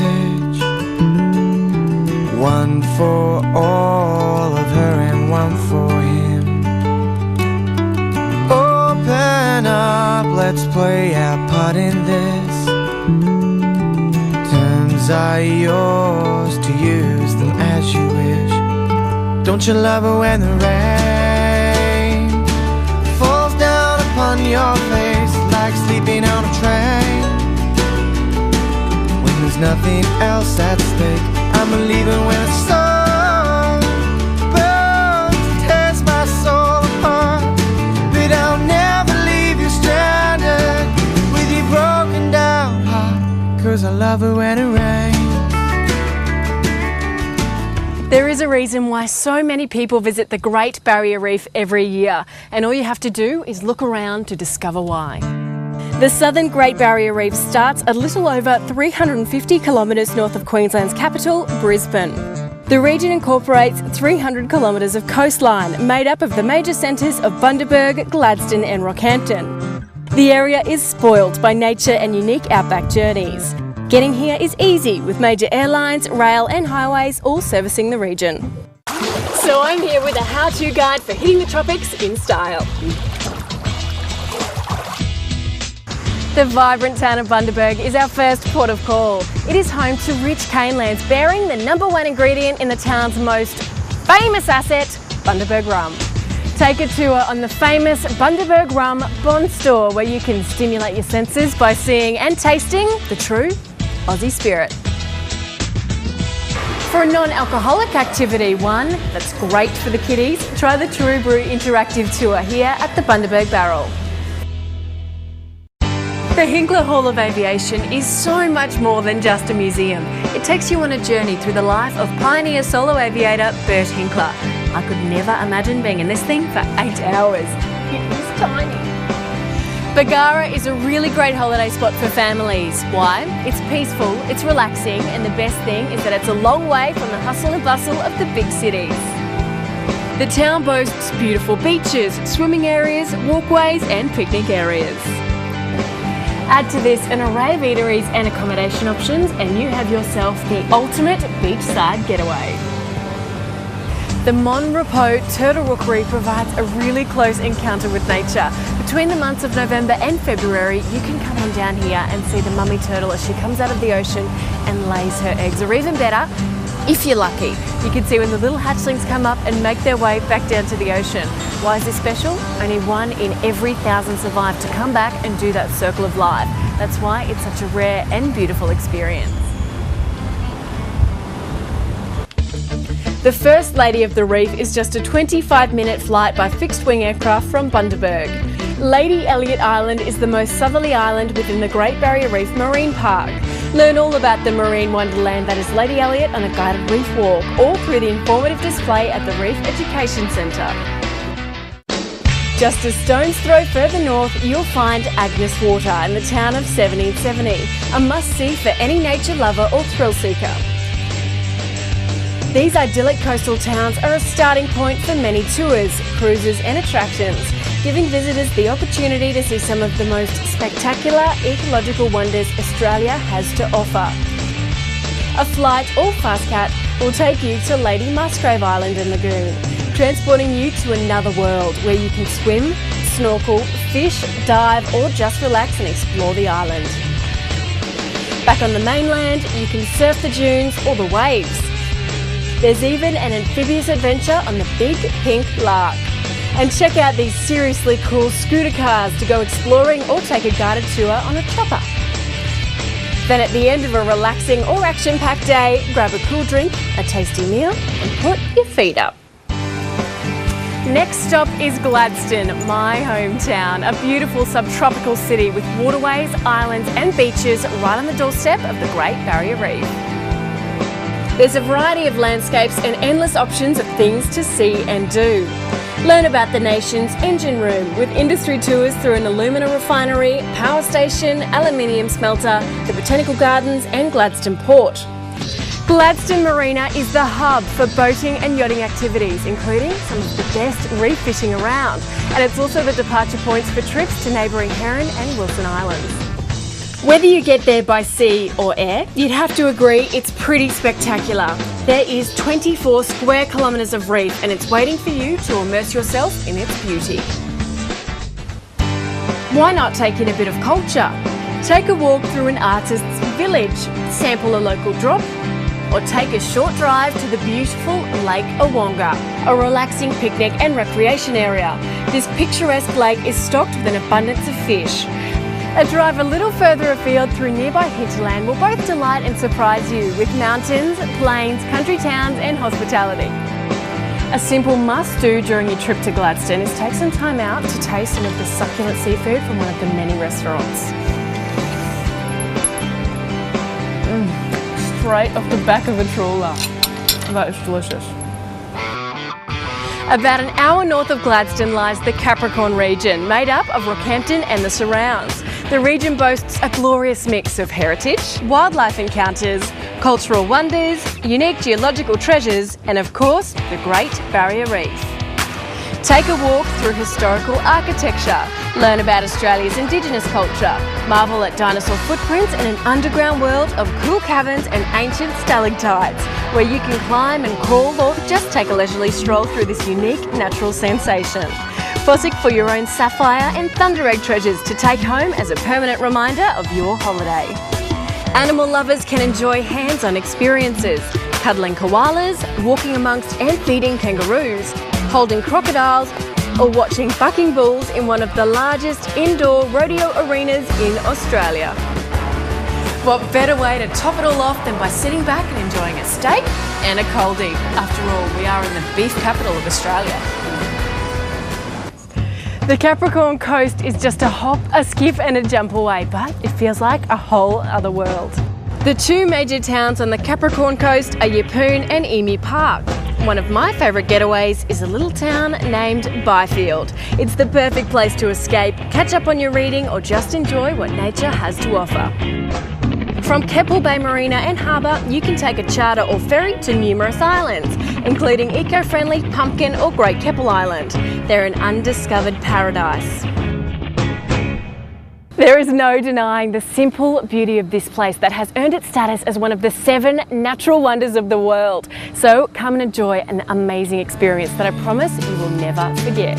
message. One for all of her and one for him. Open up, let's play our part in this. Terms are yours to use them as you wish. Don't you love it when the rain falls down upon your face like sleeping on a train? When there's nothing else at stake, I'm leaving when the sun burns, tears my soul apart. But I'll never leave you stranded with your broken down heart, 'cause I love it when it rains. There is a reason why so many people visit the Great Barrier Reef every year, and all you have to do is look around to discover why. The southern Great Barrier Reef starts a little over 350 kilometres north of Queensland's capital, Brisbane. The region incorporates 300 kilometres of coastline, made up of the major centres of Bundaberg, Gladstone and Rockhampton. The area is spoilt by nature and unique outback journeys. Getting here is easy, with major airlines, rail and highways all servicing the region. So I'm here with a how-to guide for hitting the tropics in style. The vibrant town of Bundaberg is our first port of call. It is home to rich cane lands, bearing the #1 ingredient in the town's most famous asset, Bundaberg rum. Take a tour on the famous Bundaberg Rum Bond Store, where you can stimulate your senses by seeing and tasting the true Aussie spirit. For a non-alcoholic activity, one that's great for the kiddies, try the True Brew interactive tour here at the Bundaberg Barrel. The Hinkler Hall of Aviation is so much more than just a museum. It takes you on a journey through the life of pioneer solo aviator Bert Hinkler. I could never imagine being in this thing for 8 hours. It is tiny. Bargara is a really great holiday spot for families. Why? It's peaceful, it's relaxing, and the best thing is that it's a long way from the hustle and bustle of the big cities. The town boasts beautiful beaches, swimming areas, walkways and picnic areas. Add to this an array of eateries and accommodation options and you have yourself the ultimate beachside getaway. The Mon Repos Turtle Rookery provides a really close encounter with nature. Between the months of November and February, you can come on down here and see the mummy turtle as she comes out of the ocean and lays her eggs. Or even better, if you're lucky, you can see when the little hatchlings come up and make their way back down to the ocean. Why is this special? Only 1 in every 1,000 survive to come back and do that circle of life. That's why it's such a rare and beautiful experience. The First Lady of the Reef is just a 25-minute flight by fixed-wing aircraft from Bundaberg. Lady Elliot Island is the most southerly island within the Great Barrier Reef Marine Park. Learn all about the marine wonderland that is Lady Elliot on a guided reef walk, all through the informative display at the Reef Education Centre. Just a stone's throw further north, you'll find Agnes Water in the town of 1770, a must-see for any nature lover or thrill seeker. These idyllic coastal towns are a starting point for many tours, cruises and attractions, giving visitors the opportunity to see some of the most spectacular ecological wonders Australia has to offer. A flight or fastcat will take you to Lady Musgrave Island and Lagoon, transporting you to another world where you can swim, snorkel, fish, dive or just relax and explore the island. Back on the mainland, you can surf the dunes or the waves. There's even an amphibious adventure on the Big Pink Lark. And check out these seriously cool scooter cars to go exploring or take a guided tour on a chopper. Then at the end of a relaxing or action-packed day, grab a cool drink, a tasty meal and put your feet up. Next stop is Gladstone, my hometown, a beautiful subtropical city with waterways, islands and beaches right on the doorstep of the Great Barrier Reef. There's a variety of landscapes and endless options of things to see and do. Learn about the nation's engine room with industry tours through an alumina refinery, power station, aluminium smelter, the botanical gardens and Gladstone Port. Gladstone Marina is the hub for boating and yachting activities, including some of the best reef fishing around. And it's also the departure points for trips to neighbouring Heron and Wilson Islands. Whether you get there by sea or air, you'd have to agree it's pretty spectacular. There is 24 square kilometres of reef and it's waiting for you to immerse yourself in its beauty. Why not take in a bit of culture? Take a walk through an artist's village, sample a local drop, or take a short drive to the beautiful Lake Awonga, a relaxing picnic and recreation area. This picturesque lake is stocked with an abundance of fish. A drive a little further afield through nearby hinterland will both delight and surprise you with mountains, plains, country towns and hospitality. A simple must-do during your trip to Gladstone is take some time out to taste some of the succulent seafood from one of the many restaurants. Straight off the back of a trawler. That is delicious. About an hour north of Gladstone lies the Capricorn region, made up of Rockhampton and the surrounds. The region boasts a glorious mix of heritage, wildlife encounters, cultural wonders, unique geological treasures, and of course, the Great Barrier Reef. Take a walk through historical architecture, learn about Australia's Indigenous culture, marvel at dinosaur footprints and an underground world of cool caverns and ancient stalactites, where you can climb and crawl or just take a leisurely stroll through this unique natural sensation. Fossick for your own sapphire and thunder egg treasures to take home as a permanent reminder of your holiday. Animal lovers can enjoy hands-on experiences, cuddling koalas, walking amongst and feeding kangaroos, holding crocodiles, or watching bucking bulls in one of the largest indoor rodeo arenas in Australia. What better way to top it all off than by sitting back and enjoying a steak and a coldie? After all, we are in the beef capital of Australia. The Capricorn coast is just a hop, a skip and a jump away, but it feels like a whole other world. The two major towns on the Capricorn coast are Yeppoon and Emu Park. One of my favourite getaways is a little town named Byfield. It's the perfect place to escape, catch up on your reading or just enjoy what nature has to offer. From Keppel Bay Marina and Harbour, you can take a charter or ferry to numerous islands, including eco-friendly Pumpkin or Great Keppel Island. They're an undiscovered paradise. There is no denying the simple beauty of this place that has earned its status as one of the 7 natural wonders of the world. So come and enjoy an amazing experience that I promise you will never forget.